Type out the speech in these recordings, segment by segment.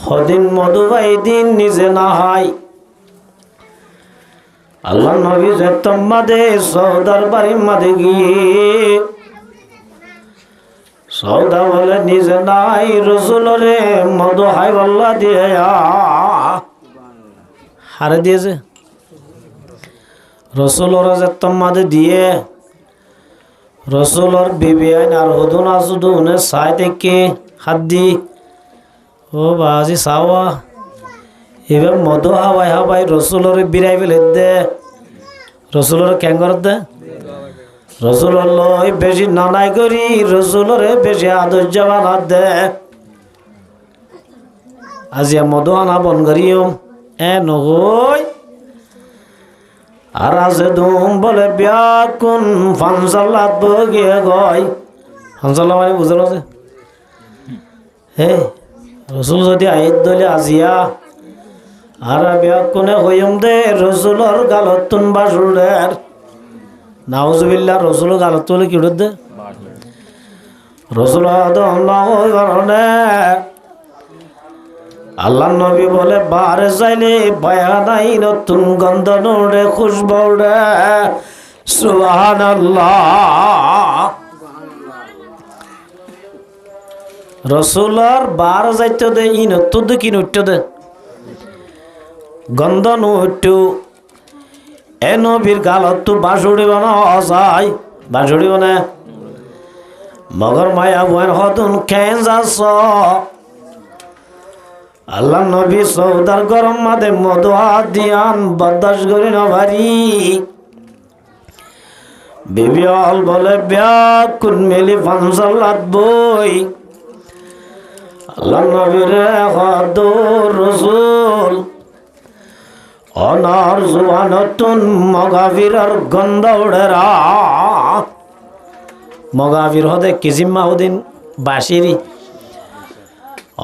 হদিন মধু ভাই দিন নিজে না হয় আল্লাহ নবী যে তোমাদে সৌদার বাড়ির মাঝে গিয়ে সৌদা বলে নিজে নাই রসুলরে মধু হাই বল্লা দিয়ে হারে দিয়েছে রসুলরা যে তোমাদে দিয়ে রসুলর বিবি আইন আর হুদুন আসুদুনে সাই থেকে হাত দি ও বাজি সাওয়া এবার মধু হাওয়াই হাওয়াই রসুলরে বিরাই ফেলে দে রসুলরে ক্যাঙ্গর দে রসুলর লই বেশি নানাই করি রসুলরে বেশি আদর জবান দে আজিয়া মধু আনা বন করিও এ নহই আর আছে দুম বলে ব্যাকুন ফানসাল্লাত বগিয়ে গয় ফানসাল্লা মানে বুঝলো যে হে রসুল যদি আইত দলে আজিয়া আর ব্যাকুনে হইম দে রসুলর গালতুন বাসুরের নাউজুবিল্লাহ রসুল গালত বলে কি দে রসুল কারণে আল্লাহ নবী বলে বারে যাইলে বায়া নাই নতুন গন্ধ নোড়ে খুশবু রে সুবহানাল্লাহ রসুলর বার যাইতে দে ই নতুন কি নৃত্য দে গন্ধ নুট্টু এ নবীর গালত তো বাঁশুড়ি বানা যায় বাঁশুড়ি বানা মগর মায়া বয়ের হতুন খেয়ে যাস আল্লাহ নবী সৌদার গরম মাদে মধু হাত দিয়ান বরদাস করি না ভারি বিবি অল বলে ব্যাকুন মেলি ফানসাল্লাত বই আল্লাহ নবীর হদুর রসুল অনার জুয়ানতুন মগাভিরর গন্ধ উড়েরা মগাভির হদে কিজিম্মা উদিন বাসিরি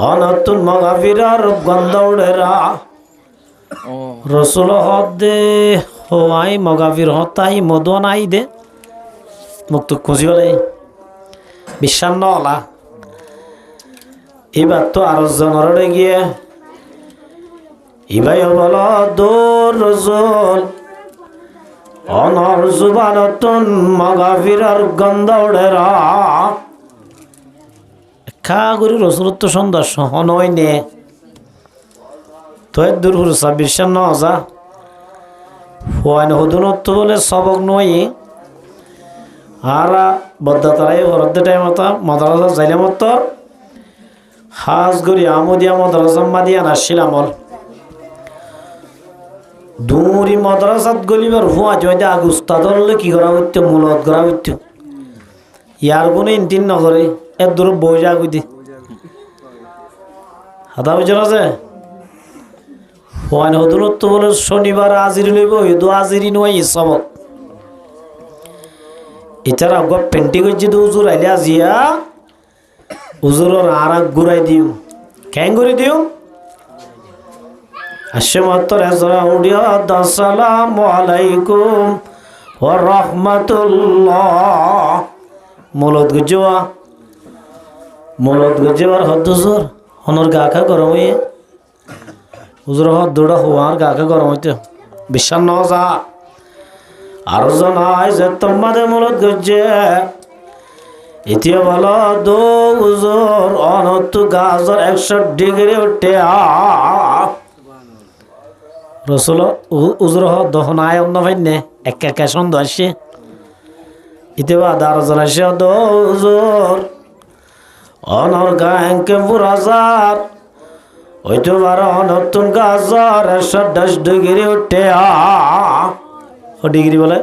অনতুন মগাভিরর গন্ধ উড়েরা রসুল হদে হওয়াই মগাভির হতাই মধু নাই দে মুক্ত খুঁজি বলে বিশ্বান্ন হলা এবার তো আরো জনরে গিয়ে ইবাই বল দোর রসুল অনর জুবানতুন মগাভিরর গন্ধ উড়েরা খা করি রসুলত তো সুন্দর সহনই নে তো দূর হুরসা বিশ্বান্ন যা ফোয়ান হদুনত বলে সবক নই আর বদ্ধতারাই বরদ্দ টাইম মদ্রাসা যাইলে মত হাজ করি আমদিয়া মদ্রাসা মাদিয়া নাসিলামল দূরি মদ্রাসাত গলিবার হুয়া জয়দা আগ উস্তাদলে কি করা হইতো মূলত করা হইতো ইয়ার কোনো ইন্টিন নগরে এর দূর বই যা কই দি হাতা বুঝল আছে হুয়ান হদুলত তো বলে শনিবার আজিরি লইব দু আজিরি নয় সবক এছাড়া আগ পেন্টি করছি তো উজুর আইলে আজিয়া উজুরের আর এক ঘুরাই দিও ক্যাং করে দিও আসমাত্র এজরা উড়িয়া আসসালামু আলাইকুম ওয়া রাহমাতুল্লাহ মৌলত গুজোয়ার হদ্দুজুর হনর গাখা গরম হইয়ে হুজুর হদ্দুটা হওয়ার গাখা গরম হইতে বিশ্বাস ন যা আর জানাই যে তোমাদের মূলত গজ্জে এতিয়া বলো দো হুজুর অনত্তু গাজর 100 ডিগ্রি উঠে রসুল উজুর দহনায় অন্য ভাইনে একা একা সন্দেহ আসে ইতিবা দার জলাশে দোজোর অনর গায়কে বুড়াজার ওইটো বারো নতুন গাজর 110 ডিগ্রি উঠে ও ডিগ্রি বলে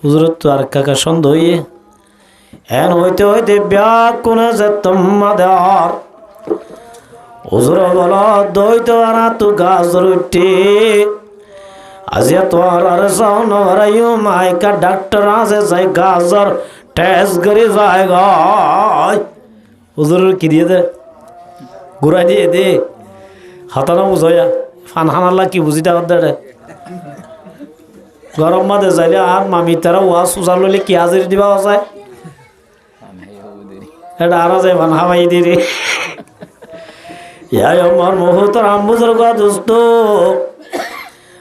হুজুরত তো আর কাকা সন্দেহ হইয়ে এন হইতে হইতে ব্যাকুনে যে তোমাদের হুজুর বলো দইতো আর তু গাজর উঠে আজিয়া তোর আর সাউন রাইও মাইকা ডাক্তার আছে যাই গাজর টেস্ট করে যায় গায় হুজুর কি দিয়ে দে ঘুরাই দিয়ে দে হাতানো বুঝাইয়া ফান হানাল্লা কি বুঝি দেওয়ার দে গরম মাঝে যাইলে আর মামি তারা ওয়া সুজার লইলে কি হাজির দিবা যায় এটা আর যায় ফান হামাই দি রে ইয়াই আমার মুহতারাম বুজুর্গ দোস্ত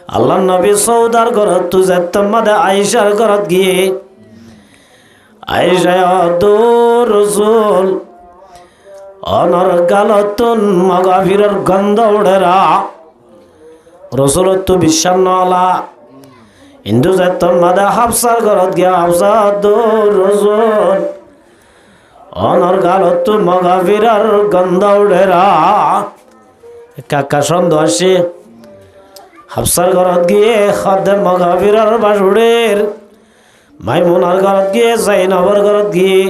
আল্লাহ নবী সৌদার ঘরত তু যেতাম মাদে আয়েশার ঘরত গিয়ে আয়েশা রসুল অনর গালতুন মগাফিরের গন্ধ উড়েরা রসুল তু বিশ্বাস নলা হিন্দু যেতাম মাদে হাফসার ঘরত গিয়া হাফসা রসুল অনর গালত মগাফিরার গন্ধ উড়েরা কাকা সন্দেহ আসে হাফসার ঘরত গিয়ে খাদ্যে মগাফিরার বাসুড়ের মাইমুনার ঘরত গিয়ে জাইনবের ঘরত গিয়ে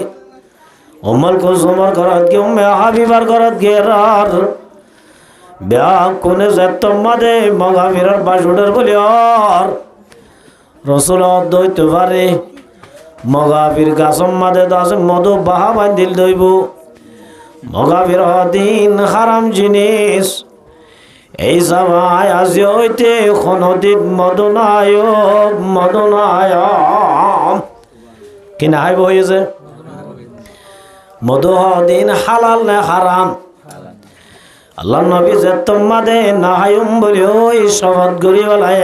উম্মুল কুলসুমের ঘরত গিয়ে উম্মে হাবিবার ঘরত গিয়ে রার বিয়া কোনে যেতাম মাদে মগাফিরার বাসুড়ের বলি আর রসুল দইতে পারে মগাফির গাছম মাদে দাস মধু বাহা বান্ধিল দইব মগাফির দিন হারাম জিনিস এই সময় আজি হইতে কোনদিন মদনায় কিনা হাইব হয়েছে মধু দিন হালাল নে হারাম আল্লাহ নবী যে তোমাদে না হাইম বলি ওই শপথ করি বলায়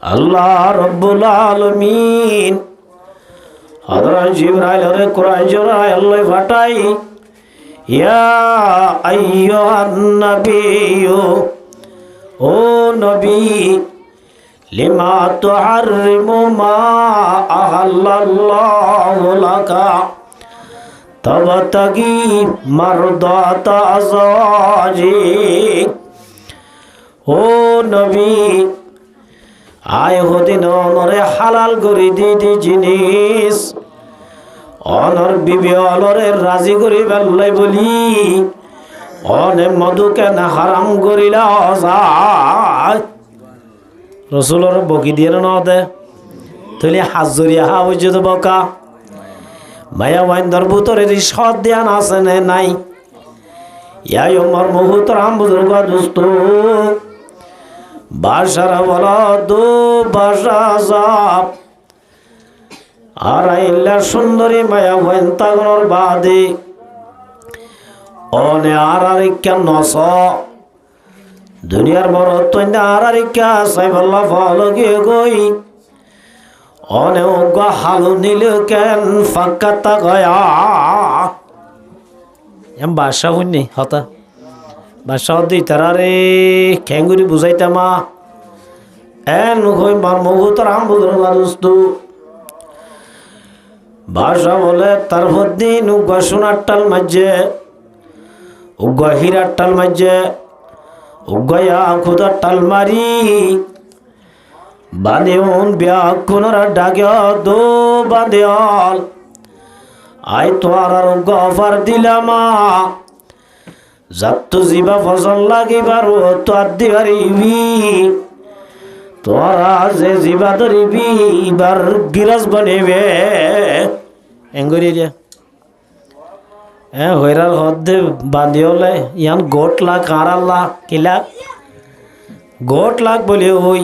আল্লাহ রব্বুল আলামিন হযরত জিবরাইল কুরআন জোড়ায় আল্লাহ ফাটাই ইয়া আইয়ুহান নাবিয়্যু ও নবী লিমা তুহাররিমু মা আহাল্লাল্লাহু লাকা তাবতাগি মারদাতা আজওয়াজিক ও নবী আয় হদিন অনরে হালাল করি দি জিনিস অনর বিবি অলরে রাজি করি বেল্লাই বলি অনে মধু কেন হারাম করিলা যায় রসুলর বকি দিয়ে ন দে তুলি হাজরিয়া হা হয়েছে তো বকা মায়া বাইন্দর বুতরের সদ ধ্যান আছে নে নাই ইয়াই আমার মুহূর্তরাম বুজুর্গ দোস্ত বাসারা বলা দো বাসা সাপ আর আইলা সুন্দরী মায়া হইন তাগর বাদে অনে আর আরিকা নস দুনিয়ার বড় তৈনা আর আরিকা সাইবল্লা ফল গিয়ে গই অনে উগ হালু নীল কেন ফাঁকা গয়া এম বাসা হইনি হতা বাসা দি তারারে খেঙ্গুরি বুঝাইতামা এন হই মার মুহূর্তর আম বুঝল দোস্তু বাসা বলে তার দিন উগ সোনার টাল মাঝে উগ হীরার টাল মাঝে উগয়া খুদার টাল মারি বাঁধেউন ব্যাকুণরা ডাকে দো বাঁধেল আই তোর আর উগ অফার দিলামা যাত জিবা ফসল লাগিবার ও তো আদি পারিবি তোরা যে জিবা ধরিবি এবার গিরাজ বনেবে এঙ্গরি রে হইরার হদ্দে বাঁধি হলে ইয়ান গোট লাখ আড়াল্লা কিলাক গোট লাখ বলে ওই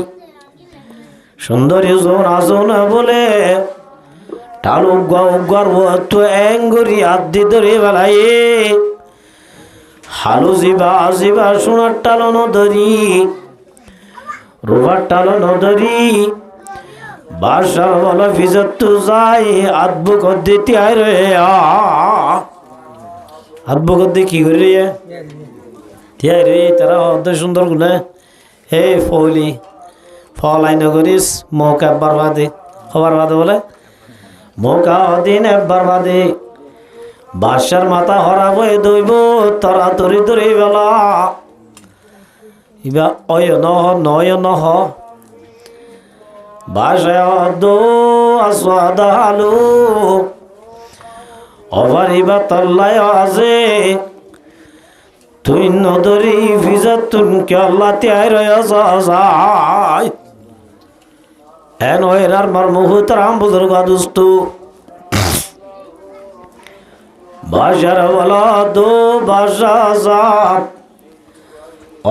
সুন্দরী জোন আসন বলে টাল উগার ও তো এঙ্গরি আদি ধরে বেলায় হালু জিবা সোনার টালো নদরি রুবার টালো নদরি বাসার বলো ভিজত তু যাই আদবু কদ্দি তিয়াই রে আদবু কদ্দি কি করি রে তিয়াই রে তারা অর্ধ সুন্দর গুলে হে ফলি ফল আইন করিস মৌকা একবার বাদে হবার বাদে বলে মৌকা দিন একবার বাদে বাসার মাথা হরা বয়ে দইব তরা তরি তরি বেলা ইবা অয় নহ নয় নহ বাসায় দো আসাদালু অবার ইবা তল্লায় আছে তুই নদরি ভিজা তুন কে আল্লাহ তিয়াই রয় এন ওয়েরার মার মুহূর্তরাম বুজুর্গ দোস্তু বাসার বলা দো বাসা সাপ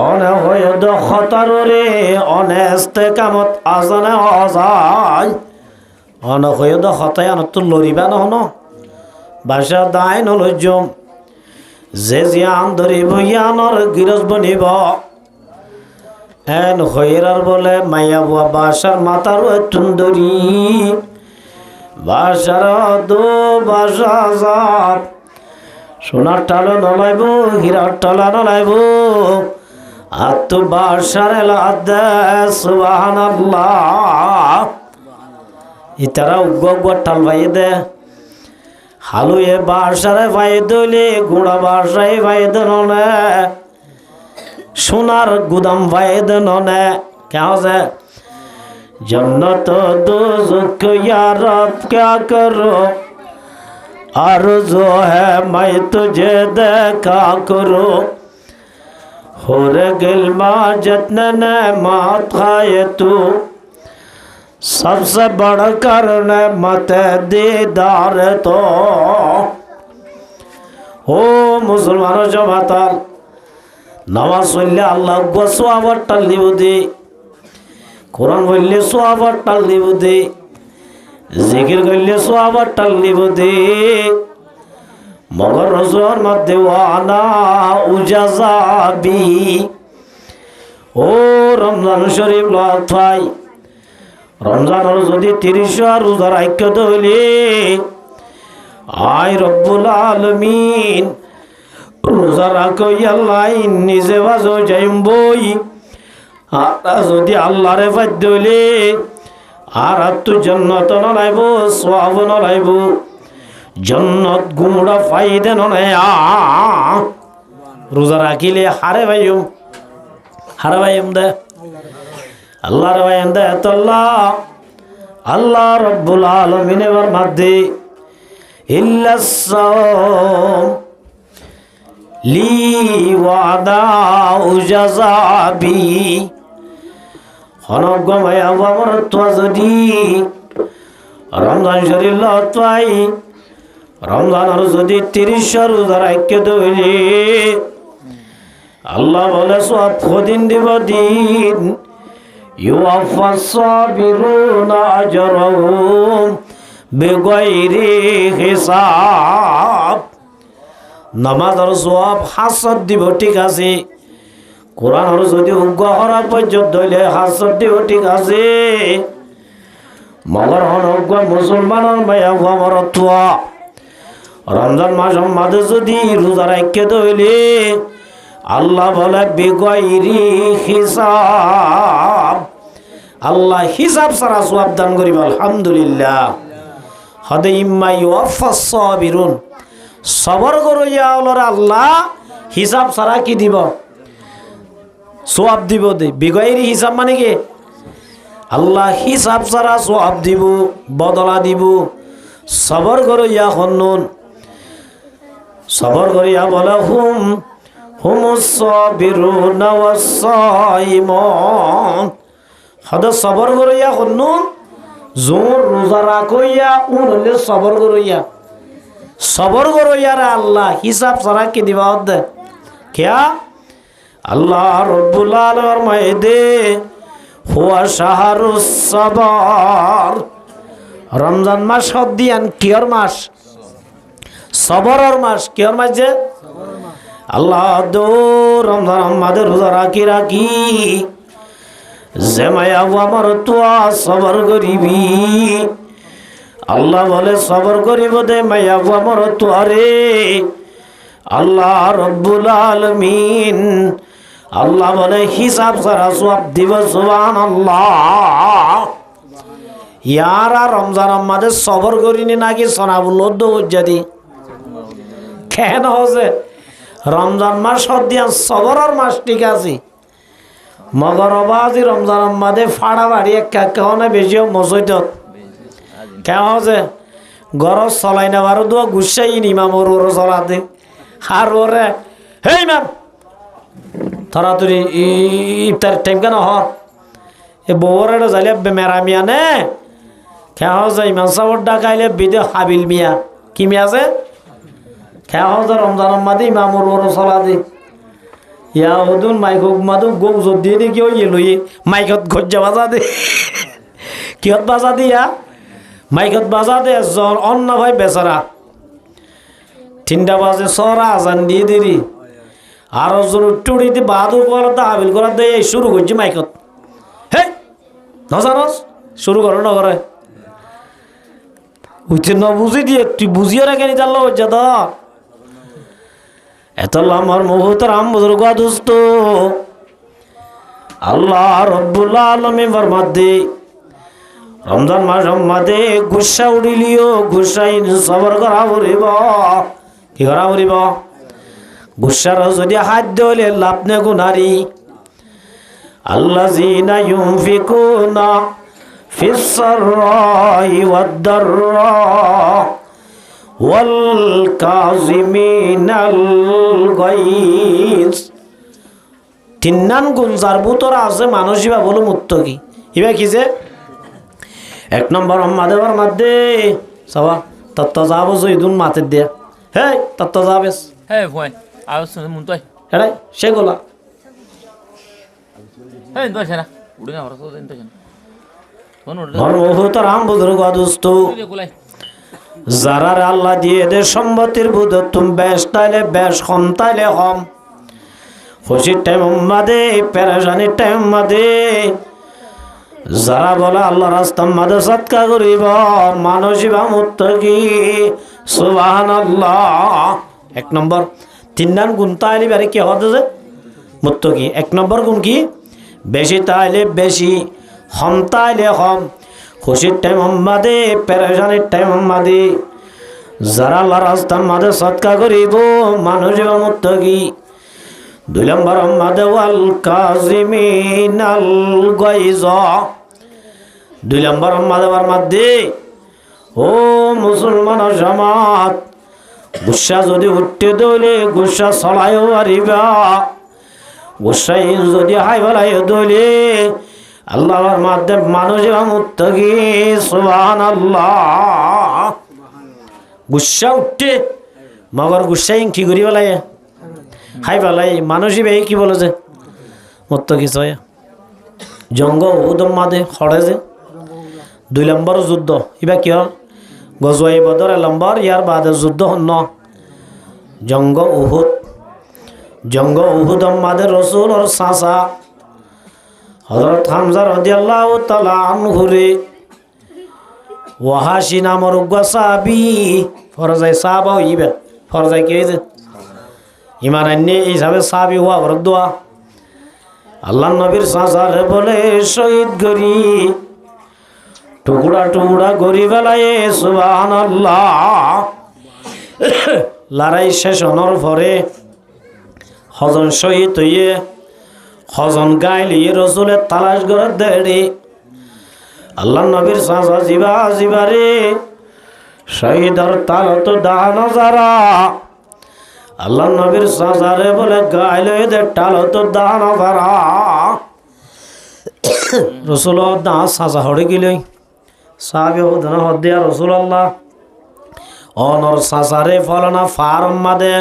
অনে হয়ে দখতারে অনেস্তে কামত আজানে অজায় অনে হয়ে দখতায় আনত লরিবা নহন বাসা দায় নলজ্জম যে জিয়ান ধরিব ইয়ানর গিরজ বনিব এন হইরার বলে মাইয়া বুয়া বাসার মাতার তুন্দরি বাসার দো বাসা যাব সোনার টালো নলাইব হীরার টালা নলাইব আর তো বাসার এলাদে সুবহানাল্লাহ ইতারা উগ্গ টাল ভাই দে হালুয়ে বাসারে ভাই দইলে গুড়া বাসায় ভাই দনে সোনার গুদাম ভাই দনে কেমন जन्नत दोज़ख या रब क्या करो आरज़ू है मैं तुझे देखा करो हो रे गिल्मा जितने नेमत खाए तू सबसे बढ़कर नेमत दीदार तो ओ मुसलमानों जमाताल नमाज पढ़ले अल्लाह को सवाब टल्ली बुद्धि কোরআন বললে সোয়াবার টাল্লি বুদ্ধি জিকির করলে সোয়াবার টাল্লি বুদ্ধি মগর রসুলের মধ্যে ওয়ানা উজাজাবি ও রমজান শরীফ লয় রমজানের যদি 30 রোজার ঐক্যত হইলে আয় রব্বুল আলামিন রোজা রাখো আল্লাহ নিজে বাজো যাইম বই আর যদি আল্লাহরে বাধ্য হইলে আর তো জান্নাত নলাইব সওয়াব নলাইব জান্নাত গুমড়া ফায়দা নয় রোজা রাখিলে হারে ভাইম দে আল্লাহর ভাইম দে আল্লাহ রব্বুল আলামিনের মধ্যে ইল্লাস লি ওয়াদা উজাজাবি হনগময় আমার তো যদি রমজান শরীফ লতাই রমজানের যদি 30 রোজার ঐক্য হইলে আল্লাহ বলে সব দিন দিব দিন ইউআফাস সাবিরুনা আজরহুম বিগাইরি হিসাব নামাজের সওয়াব হাসত দিব ঠিক আছে কোরআনের যদি উগ্গহরা পর্যন্ত হইলে হাসত দিব ঠিক আছে মগর হনগ্য মুসলমানের মায়া আমার তোয়া রমজান মাস মাঝে যদি রোজা রাখতে হইলে আল্লাহ বলে বিগাইরি হিসাব আল্লাহ হিসাব ছাড়া সওয়াব দান করিব আলহামদুলিল্লাহ হদে ইম্মা ইউআফাস সাবিরুন সবর করো ইয়া আল্লাহ হিসাব ছাড়া কি দিব সওয়াব দিব দে বিগাইরি হিসাব মানে কি আল্লাহ হিসাব ছাড়া সওয়াব দিব বদলা দিব সবর করো ইয়া হন্নুন সবর করিয়া বলে হুমুস সাবিরুনা ওয়াস সাইমুন হদ সবর করো ইয়া হন্নুন জোর রোজা রাখো ইয়া উনলে সবর করো ইয়া সবর করো ইয়ারা আল্লাহ হিসাব ছাড়া কি দিবা দে क्या আল্লাহ রব্বুল আলামিন মাইদে হুয়া শাহরুস সবর রমজান মাস হদিয়ান কিয়র মাস সবরের মাস কিয়র মাস যে আল্লাহ দো রমজান আমাদের রোজা রাখি জমায়া আমার তোয়া সবর করিবি আল্লাহ বলে সবর করিব দে মায়া আমার তোয়ারে আল্লাহ রব্বুল আলামিন আল্লাহ বলে হিসাব ছাড়া সওয়াব দিব সুবহানাল্লাহ ইয়ারা রমজান আমাদের সবর করিনি নাকি সনাবুল উজ্জাদি কেন হচ্ছে রমজান মাস হদিয়া সবরের মাস ঠিক আছে মগর বাজি রমজান আমাদের ফাড়া বাড়ি কেহনে বেশি মসজিদ কেন হচ্ছে গরজ চলাই নেবারও দোয়া গুসাই নিমামর ওর চলাতে আর ওরে হে ইমাম তাড়াতাড়ি ইফতার টাইম কেন হর এ বউরে যাইলে মেরামিয়া নে খেয়া হচ্ছে ইমাম সাহর ডাকাইলে বিদে হাবিল মিয়া কি মিয়া আছে খেয়া হচ্ছে রমজান মাদি ইমামর ওর চলা দি ইয়া ওদুন মাইক মাদু গৌ যদি দি কেউ ইয়ে লইয়ে মাইকত গজ্জা বাজা দে কিহত বাজা দিয়া মাইকত বাজা দে জন অন্য ভাই বেচারা 3টা বাজে সরা আজান দিয়ে দেরি আর জন টুড়িতে বাহাদুর করা আবিল করা দিয়ে শুরু করছি মাইকত হে নজানস শুরু করো না করে উঠে না বুঝি দিয়ে তুই বুঝিয়ে রাখেনি জানলো হচ্ছে তো এত আমার মুহূর্তের বুজুর্গ দোস্ত আল্লাহ রব্বুল আলামিন ফরমাতে রমজান মাস মধ্যে গুসা উড়িলিও গুসাই সবর করা পড়িব কি করা পড়িব গুসার যদি হাত দিলে লাভ নে গুনারি আল্লাযিনা ইউনফিকুনা ফিস সাররাই ওয়াদ দাররা ওয়াল কাযিমিনাল গায়জ 3 গুণ যার ভিতর আছে মানসিবা বলে মুত্তকি ইবা কি যে 1 নম্বর আমাদের মধ্যে সবা তত্ত্ব যাব জইদুন মাতে দিয়া হে তত্ত্ব যাবেস হে ভয় আও শুন মুন তুই এড়াই সেগুলা হে তুই সেনা উড়ে না ওরা তো দেন তো সেনা ফোন উড়ে মরহুতর বুজুর্গ দোস্ত তুই গুলাই যারার আল্লাহ দিয়ে দে সম্পত্তির বুধ তুমি বেশ তাইলে বেশ কম তাইলে কম খুশির টাইম মাদে পেরেশানির টাইম মাদে যারা বলে আল্লাহ রাস্তা মাদে সৎকা করিব মানসিবা মুত্তকি সুবহানাল্লাহ 1 নম্বর 3 গুণ তাইলে বারে কি হতে যে মুত্তকি 1 নম্বর গুণ কি বেশি তাইলে বেশি কম তাইলে কম খুশির টাইম মাদে পেরেশানির টাইম মাদে যারা আল্লাহ রাস্তার মাদে সৎকা করিব মানসিবা মুত্তকি 2 নম্বর মাদে ওয়াল কাযিমিনাল গায়জ 2 নম্বর মাদাবার মধ্যে ও মুসলমান সমাজ গুসা যদি উঠতে দলে গুসা চলাইও পারিবা গুসাই যদি হাই বলাই দলে আল্লাহর মাধ্যমে মানুষ মুত্তকি সুবহানাল্লাহ গুসা উঠতে মগর গুসাই কি করি বলাই হাই বলাই মানুষই ভাই কি বলে যে মুত্তকি ছয় জঙ্গ উদম মাদে খড়ে যে 2 নম্বর যুদ্ধ ইবা কি হল গজওয়াই বদর নম্বর ইয়ার বাদে যুদ্ধ হন জঙ্গ উহুদ মাদে রসুল আর সাসা হযরত হামজা রাদিয়াল্লাহু তাআলা আনহু রে ওয়াহাশি নামর সাহাবী ফরজাই সাহাবা হইবে ফরজাই কি হইছে ইমান আননি হিসাবে সাহাবী হওয়া বড় দোয়া আল্লাহর নবীর সাসা রে বলে শহীদ করি টুকরা টুকরা করি বেলায় সুবহানাল্লাহ লড়াই শেষ হওয়ার পরে হজন শহীদ হইয়ে হজন গাইলিয়ে রসুলের তালাশ করে দেড়ে আল্লাহ নবীর সাসা জিবারে শহীদর তালত দান যারা আল্লাহ নবীর সাসারে বলে গাইলে এদের তালত দান যারা রসুল দা সাসা হড়ে গেলে সাহাবী হদনা হদিয়া রাসূলুল্লাহ অনর সাসারে ফলনা ফারম মাদে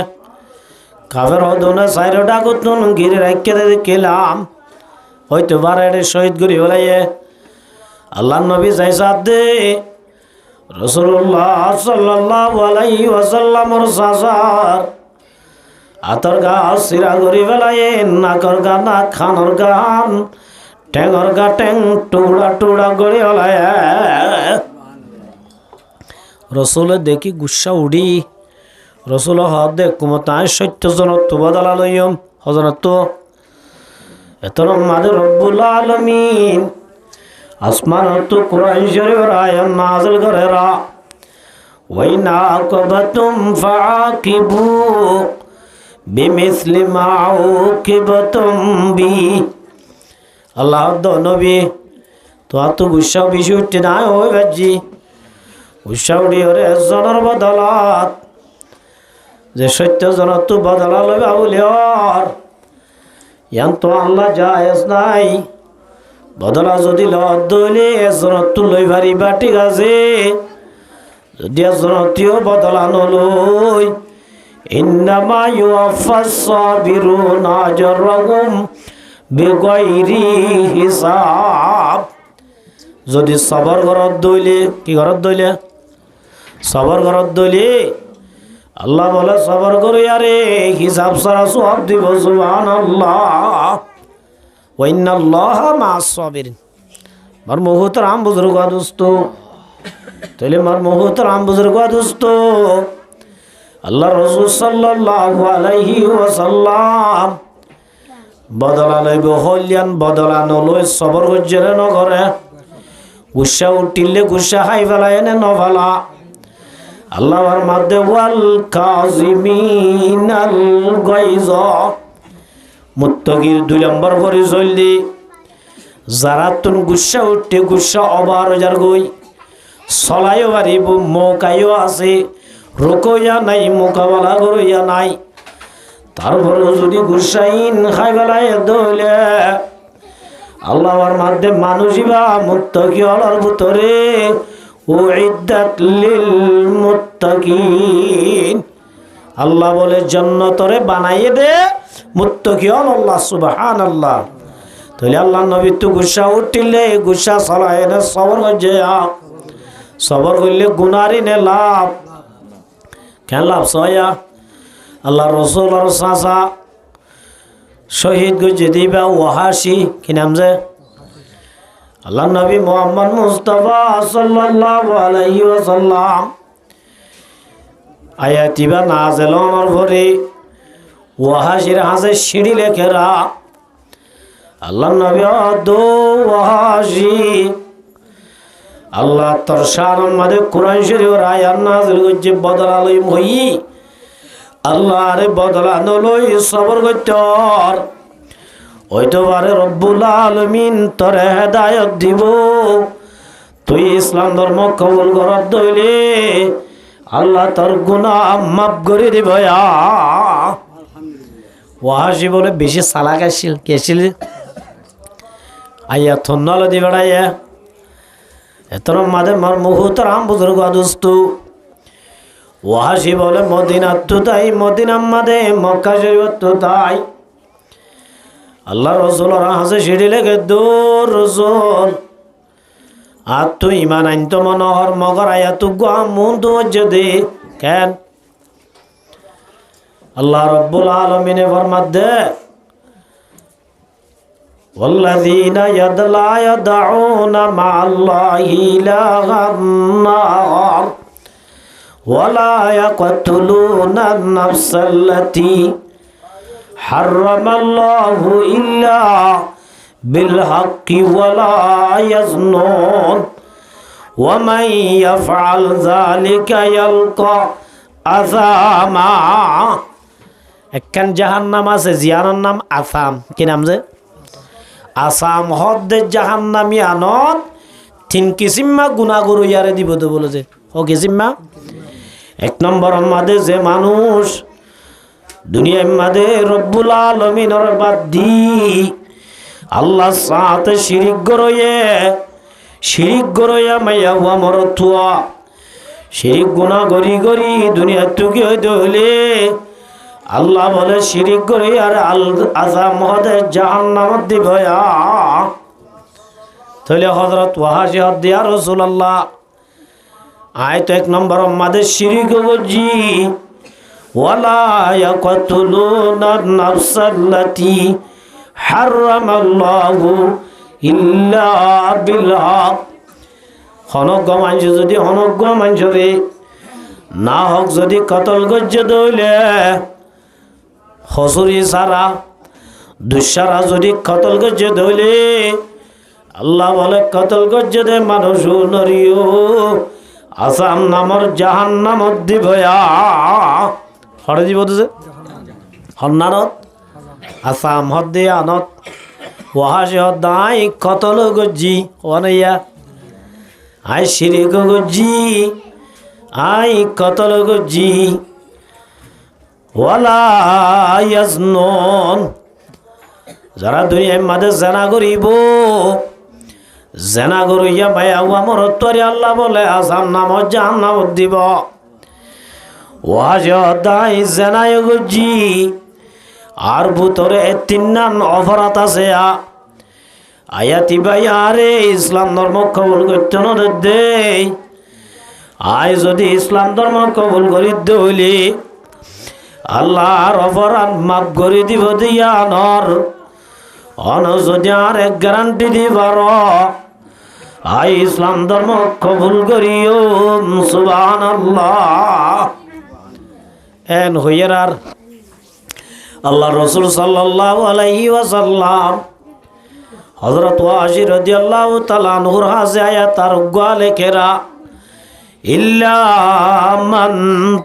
কাফের হদনা সাইরটা গুতন গিরে রাখকে দে কেলাম হয়তো বারে শহীদ করি হলাইয়ে আল্লাহর নবী যাইসাদ দে রাসূলুল্লাহ সাল্লাল্লাহু আলাইহি ওয়াসাল্লামর সাসার আতর গা সিরা করি ফেলাইয়ে নাকর গা না খানর গান টেঙর গা টেং টুড়া টুড়া গড়ি হলায় রসুলে দেখি গুসা উড়ি রসুল হদ দেখ কুমতায় 70 জনত বদলা লইম হজরত এত মাদে রব্বুল আলামিন আসমান তো কুরআন শরীফের আয়াত নাযিল করেরা ওয়াইনা আকাবাতুম ফাআকিবু বিমিসলি মা উকিবাতুম বি আল্লাহ নবী তো এত গুসা বেশি উঠতে না ওই বাজি গুসা উড়ি ওরে জনের বদলাত যে 70 জন তো বদলা লইবা বলে আর ইয়ান তো আল্লাহ জায়েজ নাই বদলা যদি লদলে এজন তো লই পারিবা ঠিক আছে যদি এজনটিও বদলা নলই ইন্নামা ইউফাস সাবিরুনা আজরাহুম বেগৈরি হিসাব যদি সবর ঘরত দইলে কি ঘরত দইলে সবর ঘরত দইলে আল্লাহ বলে সবর করি আরে হিসাব ছাড়া সব দিব সুবহানাল্লাহ ওয়া ইন্নাল্লাহা মা'আস সাবিরিন। মার মুহতারাম বুজুর্গ দোস্ত তাহলে মার মুহতারাম বুজুর্গ দোস্ত আল্লাহ রাসূল সাল্লাল্লাহু আলাইহি ওয়াসাল্লাম বদলালে বহলিয়ান বদলানো লই সবর গজ্জরে নগরে গুসা উঠিলে গুসা হাই ফেলায় এনে নফালা আল্লাহর মধ্যে ওয়াল কাযিমিনাল গায়জ মুত্তাকির 2 নম্বর পরিচয় দি যারা তুন গুসা উঠে গুসা অবার যার গই সলায়ও পারিব মৌকাইও আছে রুকইয়া নাই মোকাবেলা করিয়া নাই তারপরে যদি গুসাইন খাই ফেলায় দইলে আল্লাহর মধ্যে মানুষিবা মুত্তাকি হলার ভিতরে উইদ্দাত লিল মুত্তাকিন আল্লাহ বলে জান্নাতরে বানাইয়ে দে মুত্তাকি হল আল্লাহ সুবহানাল্লাহ। তাহলে আল্লাহ নবী তো গুসা উঠিলে গুসা ছলায় না সবর করছে সবর করলে গুনারি নে লাভ কেন লাভ সয়া আল্লাহ রসুল আর চাচা শহীদ গজে দিবা ওয়াহাসি কি নাম যে আল্লাহ নবী মুহাম্মদ মুস্তাফা সাল্লাল্লাহু আলাইহি ওয়াসাল্লাম আয়াতিবা নাযিলর পরে ওয়াহাসির হাজে সিঁড়ি লেখেরা আল্লাহ নবী দো ওয়াহাসি আল্লাহ তোর শানের মধ্যে কোরআন শরীফের আয়াত নাযিল করছে বদলালই মই আল্লাহ রে বদলানো লই সবর করতর ওইতো বারে রব্বুল আলামিন তোরে হেদায়েত দিব তুই ইসলাম ধর্ম কবুল করার দইলে আল্লাহ তোর গুনাহ মাফ করে দিব ওয়াহাসি বলে বেশি চালাক আসছিল কেছিল আইয়া থন্নাল দি বেড়াইয়া এতর মাঝে মার মুহতারাম বুজুর্গ দোস্ত ওয়াহাসি বলে মদিনা তো তাই মদিনা মাদে মক্কা শরীফ তো তাই আল্লাহ রসুলের হাসে সিঁড়ি লেগে দূর রসুল আর তুই ইমান আনতো মনোহর মগর আয়া তু মন তো দে কেন আল্লাহ রব্বুল আলামিনে ফরমাত দে والذين لا يدعون مع الله إلها آخر ولا يقتلون النفس التي حرم الله إلا بالحق ولا يزنون ومن يفعل ذلك يلقى أثاما একখান জাহান্নাম আছে জিয়ানোর নাম আসাম কি নাম যে আসাম হদ্দে জাহান্নামি আনত 3 কিসিমা গুনাহ করু ইয়ারে দিব তো বলে যে ও কিসিমা 1 নম্বর মাদে যে মানুষ দুনিয়ার মাদে রব্বুল আলামিনের বাদ দি আল্লাহর সাথে শিরিক গরয়ে মাইয়া ওয়া মরতুয়া শিরিক গুনাহ গরি গরি দুনিয়া তুকি হইতে হলে আল্লাহ বলে শিরিক করে আর আযাব মহদে জাহান্নামত দিবয়া তাহলে হযরত ওয়াহাসি দিয়া রাসূলুল্লাহ আয়াত 1 নম্বর মাদে শিরিক গজি ওয়ালা ইয়াকতুলুনা নাফসাল্লাতী হারামাল্লাহু ইল্লা বিল হক হনগ্য মানুষ যদি হনগ্য মানুষরে না হক যদি কতল গজ্জ দইলে হসুরি সারা দুঃসারা যদি কতল গজ্জে ধইলে আল্লাহ বলে কতল গজ্জে দে মানুষ নরিও আসাম নামর জাহান্নামত দিবয়া হরে দিব তো হন্নানত আসাম হদ্দে আনত ওয়াহাসি হদ্দাই কতল গজ্জি ওয়ানাইয়া আই শিরিক গজ্জি আই কতল গজ্জি ওয়ালা ইয়াজনুন যারা দুনিয়ার মাঝে জানা করিব জানা করিয়া ভাইয়া আমার তরি আল্লাহ বলে আসাম নাম জাহান্নাম দিব ওয়াজ দাই জানায় গজি আর ভিতরে 3 নাম অপরাধ আছে আয়াতি ভাই আরে ইসলাম ধর্ম কবুল করতে না দে আই যদি ইসলাম ধর্ম কবুল করি দইলি আল্লাহর অপরাধ মাফ করে দিব দিয়া নর অন যদি আর এক গ্যারান্টি দিবার আই ইসলাম ধর্ম কবুল করিও সুবহানাল্লাহ। এন হইয়ার আর আল্লাহ রসুল সাল্লাল্লাহু আলাইহি ওয়াসাল্লাম হযরত ওয়াসি রাদিয়াল্লাহু তাআলা আনহুর হাজে আয়াত আর গালে কেরা ইল্লা মান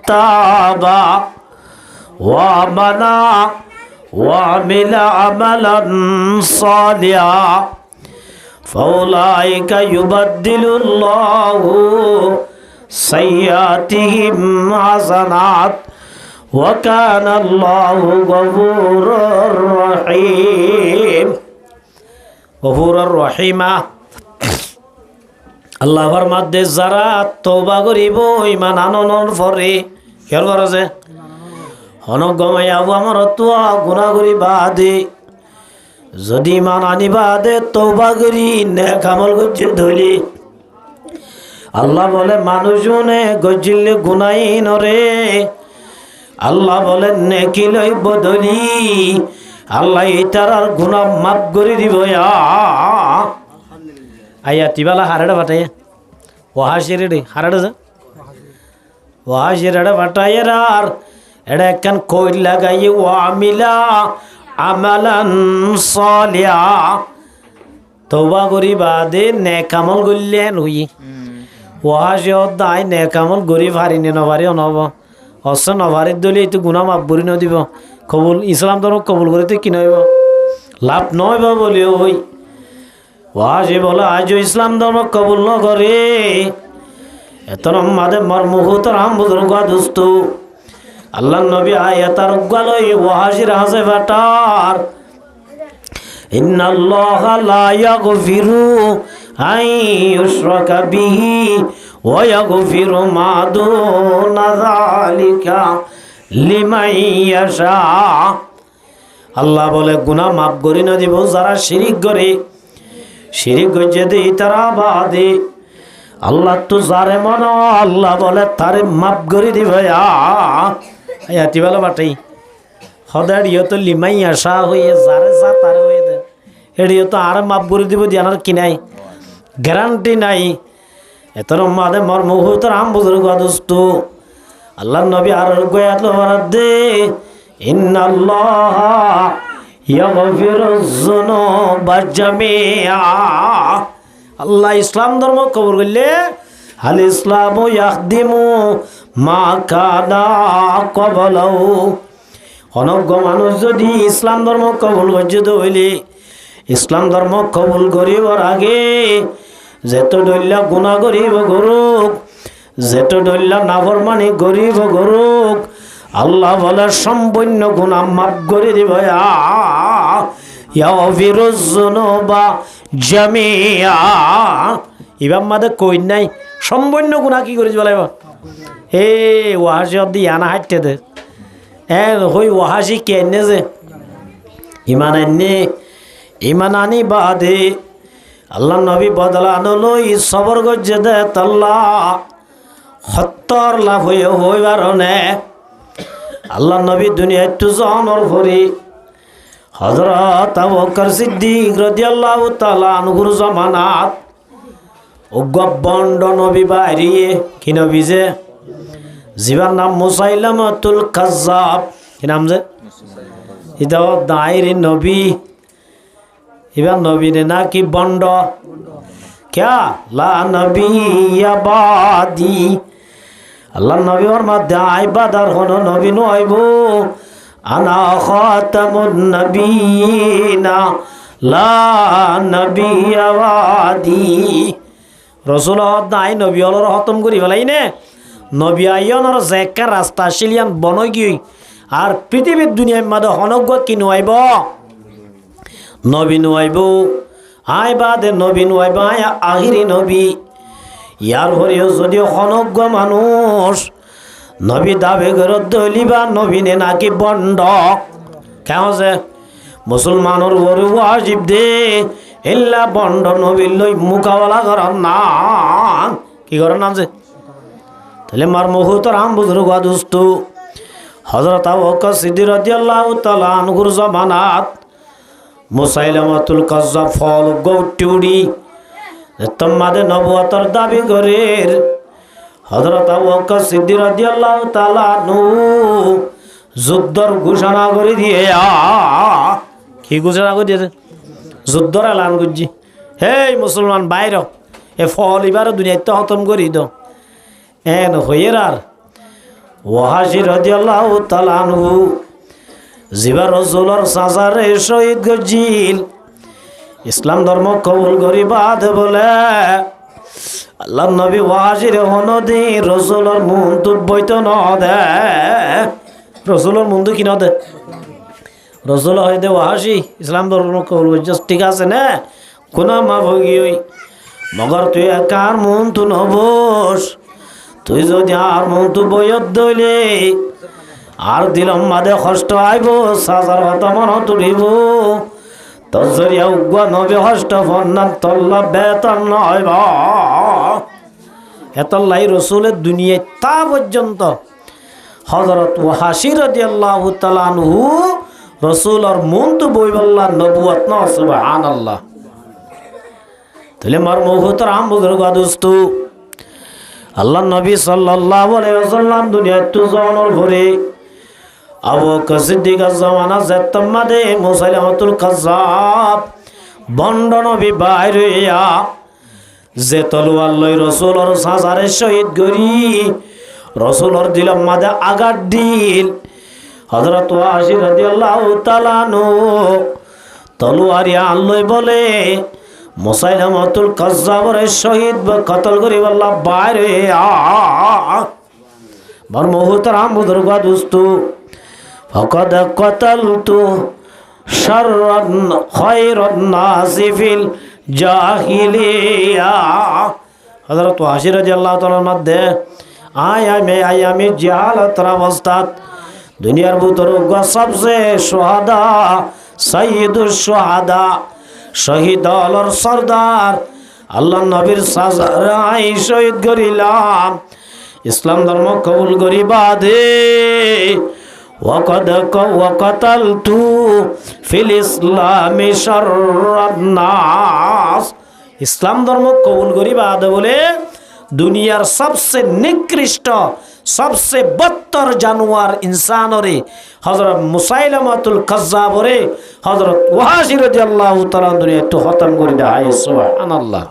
তাবা ওয়া মানা ওয়া আমিলা আমালান সালিহা ফাউলাইকা ইউবাদদিলুল্লাহু সাইয়্যাতিহিম হাসানাত ওয়া কানাল্লাহু গফুরুর রহিম। গফুরুর রহিমা আল্লাহর মধ্যে যারা তওবা করিব ঈমান আননের পরে কেন করছে অনগময় আবু আমার তোয়া গুনাহ করি বাদে যদি ঈমান আনি বাদে তওবা করি নেক আমল করতে ধইলি আল্লাহ বলে মানুষজনে গজিলে গুনাই নরে আল্লাহ বলে নেকি লই বদলি আল্লাহ ইতার আর গুনাহ মাফ করে দিব আয়া তিবালা হারাড়া বাটাই ওহাশিরে হারাড়া যা ওহাশিরাড়া বাটাইয়ের আর এটা একখান কই লাগাই ওয়ামিলা আমালান সালিহা তওবা করি বাদে নেক আমল করলেন হই ওহাশি অধ্যায় নেক আমল করি পারিনি নবারি অনব অস নবারি দলি এইটো গুণা মাফ করি নদিব কবুল ইসলাম ধর্ম কবুল করিতে কি নইব লাভ নইব বলি ওই ওয়াজি বলে আজ ইসলাম ধর্ম কবুল নকরে এত মাদে মর মুহূর্ত রাম বুজুর্গ দুস্থ আল্লাহ নবী আয়াতার উগালই ওয়াজির হাসে বাটার ইন্নাল্লাহা লা ইয়াগফিরু আন ইউশরাকা বিহি ওয়া ইয়াগফিরু মা দুনা যালিকা লিমান ইয়াশা। আল্লাহ বলে গুনাহ মাফ করি না দিব যারা শিরিক করে শিরিক যদি তারা বাদে আল্লাহ তো যারে মন আল্লাহ বলে তারে মাফ করে দিবে আয়াতি বলে বাটাই হদাড়িও তো লিমাই আসা হয়ে যারে যা তারে হয়ে দে এড়িও তো আর মাফ করে দিব দিয়ানোর কি নাই গ্যারান্টি নাই এত মাদে মর মুহূর্ত রাম বুজুর্গ দোস্ত আল্লাহ নবী আর গয়াত দে ইন্নাল্লাহ আল্লাহ ইসলাম ধর্ম কবর করলে হাল ইসলাম ইয়াখদিমু মা কানা কবলাহু অনজ্ঞ মানুষ যদি ইসলাম ধর্ম কবুল করতে হইলে ইসলাম ধর্ম কবুল করিবার আগে যেত দল্যা গুণা করিব গরুক যেত দল্যা নাফরমানি করিব গরুক আল্লাহ বলে সম্পূর্ণ গুনাহ মাফ করে দিব ইয়াগফিরুজ যুনুবা জামিআ ইবাম মাদে কই নাই সম্পূর্ণ গুনাহ কি করে বলাইব হে ওয়াহাজি অদি আনা হাইতে দে এ হই ওয়াহাজি কেনে যে ইমান আনি বাদে আল্লাহ নবী বদলানো লই সবর গজ্জে দে তাল্লা 70 লাখ হইবার নে আল্লাহ নবী দুনিয়ায় তো জন্মর পরে হযরত আবু বকর সিদ্দিক রাদিয়াল্লাহু তাআলা আনহুর জামানাত উগ্গবন্ড নবী বাইরিয়ে কি নবী যে জীবন নাম মুসাইলামাতুল কাজ্জাব কি নাম যে এটা দাইরি নবী এবার নবী নে নাকি বন্ড ক্যা লা নবিয়্যা বাদি আল্লাহ নবী ওর মধ্যে আইবাদার হনো নবী নইব আনা খাতামুন নবিয়িনা লা নবিয়্যা বাদি রসুল দাই নবী অলর খতম করি ফেলাই নে নবী আইয়নর জেকা রাস্তা শিলিয়ান বনই গই আর পৃথিবীর দুনিয়ার মধ্যে হনজ্ঞ কি নইব নবী নইব আই বাদে নবী নইব আই আখিরি নবী ইয়ার হরিও যদি হনজ্ঞ মানুষ নবী দাবি করে দলিবা নবী নে নাকি বন্ড কেন যে মুসলমানের বড় ওয়াজিব দে এল্লা বন্ড নবী লই মুকাবলা করার নাম কি করার নাম যে তাহলে মার মুহূর্তরাম বুজুর্গ দোস্ত হযরত আবু বকর সিদ্দিক রাদিয়াল্লাহু তাআলা আনহুর জামানাত মুসাইলামাতুল কাজ্জাব ফল গৌটুড়ি তোমাদের নবুয়তর দাবি করে হযরত আবু বকর সিদ্দিক রাদিয়াল্লাহু তাআলা আনহু যুদ্ধর ঘোষণা করে দিয়ে কি ঘোষণা করে দিয়েছে যুদ্ধর এলান করছি হে মুসলমান বাইর এ ফল এবার দুনিয়াতে খতম করি দাও এন হইয়ের আর ওয়াহাশি রাদিয়াল্লাহু তাআলা আনহু জিবা রাসূলের সাজারে শহীদ গজিল ইসলাম ধর্ম কবুল করি বাদ বলে আল্লাহ নবী ওয়াহাশির হনদি রাসূলের মন্তব্য ন দে রাসূলের মন্দ কি না দে রাসূল হইতে ওয়াহাশি ইসলাম ধর্ম কবুল করছিস ঠিক আছে না কোন মা ভগি হই মগর তুই কার মন তু নবস তুই যদি আর মন তু বয়ত দইলে আর দিলম মাদে কষ্ট আইব সাজার হতা মন তুলিব তোর জরিয়া উগ্র নবে হষ্ট ফন্নান তল্লা বেতন নইব এতল্লাই রসুলের দুনিয়ায় তা পর্যন্ত হযরত ওয়াহাশি রাদিয়াল্লাহু তাআলা আনহু রসুলের মন তু বইবল্লাহ নবুয়ত ন সুবহানাল্লাহ তাহলে মার মুহূর্তরাম বুজুর্গ দোস্ত আল্লাহ নবী সাল্লাল্লাহু আলাইহি ওয়াসাল্লাম দুনিয়ায় তো জন্মের পরে আবু বকর সিদ্দিকের জামানা জাতমাদে মুসাইলামাতুল কাজ্জাব বন্ড নবী বাইর হইয়া যে তলোয়ার লই রাসূলের সাজারে শহীদ করি রাসূলের দিলের মাঝে আঘাত দিল হযরত ওয়াহাশি রাদিয়াল্লাহু তাআলা আনহু তলোয়ার আনলই বলে মুসাইলামাতুল কাজ্জাবরে শহীদ বা কতল করি আল্লাহ বাইরে বর মুহূর্তরাম বুজুর্গ দোস্ত ফাকাদ কতালতু শাররান খায়রান নাসি ফিল জাহিলিয়া হযরত ওয়াহাশি রাদিয়াল্লাহু তাআলার মধ্যে আয়ামে জাহালাতের অবস্থাত দুনিয়ার ভিতর সবচেয়ে সুহাদা সাইয়্যিদুশ সুহাদা শহীদ আলর সরদার আল্লাহ নবীর সাজারাই শহীদ করিলাম ইসলাম ধর্ম কবুল করি বাদে ওয়াকাতালতু ফিল ইসলামি শাররান নাস ইসলাম ধর্ম কবুল করি বাদে বলে দুনিয়ার সবচেয়ে নিকৃষ্ট সবচেয়ে বত্তর জানোয়ার ইনসানরে হযরত মুসাইলামাতুল কাজ্জাবরে হযরত ওয়াহাশি রাদিয়াল্লাহু তাআলা দুনিয়া একটু খতম করে দেয় সুবহানাল্লাহ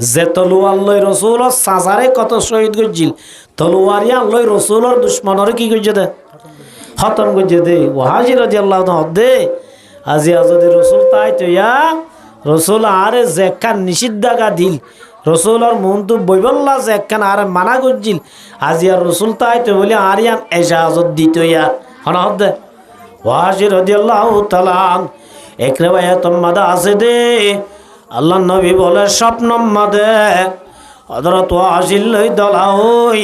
যে তলোয়ার লই রাসূলের সাজারে কত শহীদ গজিল তলোয়ারি আল্লাহ রাসূলের দুশমনরে কি কইছে দে খতম কইছে দে ওয়াহাশি রাদিয়াল্লাহু তাআলা দে আজি যদি রাসূল তাই তইয়া রাসূল আরে যেকান নিষিদ্ধা দিল রসুলের মন তো বইবল্লা যে একখান আর মানা করছিল আজি আর রসুল তাই তো বলে আরিয়ান এজাজত দিত ইয়া হন দে ওয়াহাশি রাদিয়াল্লাহু তাআলা একরে ভাইয়া তোমাদা আছে দে আল্লাহ নবী বলে স্বপ্ন মাদে হযরত ওয়াহাশি লই দলা হই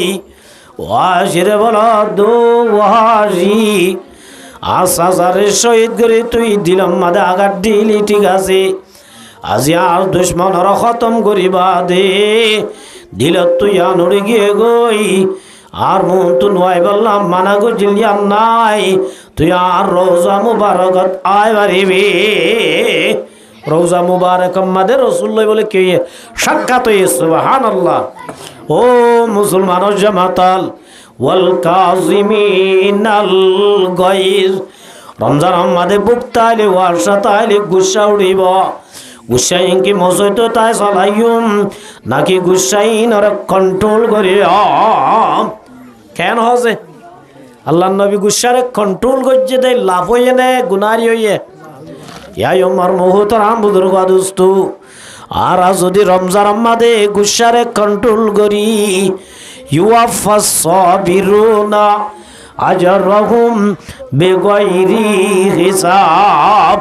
ওয়াহাশি রে বলা দো ওয়াহাশি আসাজারে শহীদ করে তুই দিলাম মাদে আঘাত দিলি ঠিক আছে আজি আর দুশ্মনর খতম করিবা দে দিল তুই আনুড়ে গিয়ে গই আর মন তু নয় বললাম মানা গজিল নাই তুই আর রোজা মুবারকত আয় বাড়িবি রোজা মুবারক মাদের রসুল্লাহ বলে কে সাক্ষাৎ হয়ে সুবহানাল্লাহ ও মুসলমানের জামাতাল ওয়াল কাযিমিনাল গায়জ রমজান মাদে বুকতাইলে ওয়ারসা তাইলে গুসা উড়িব গুসাইন কি মজতো তাই চলাইম নাকি গুসাইন আর কন্ট্রোল করে কেন হসে আল্লাহ নবী গুসারে কন্ট্রোল করছে তাই লাভ হইয়ে নে গুনারি হইয়ে ইয়াই আমার মুহূর্তরাম বুজুর্গ দোস্ত আর যদি রমজান মাদে গুসারে কন্ট্রোল করি ইউয়াফাস সাবিরুনা আজরহুম বিগাইরি হিসাব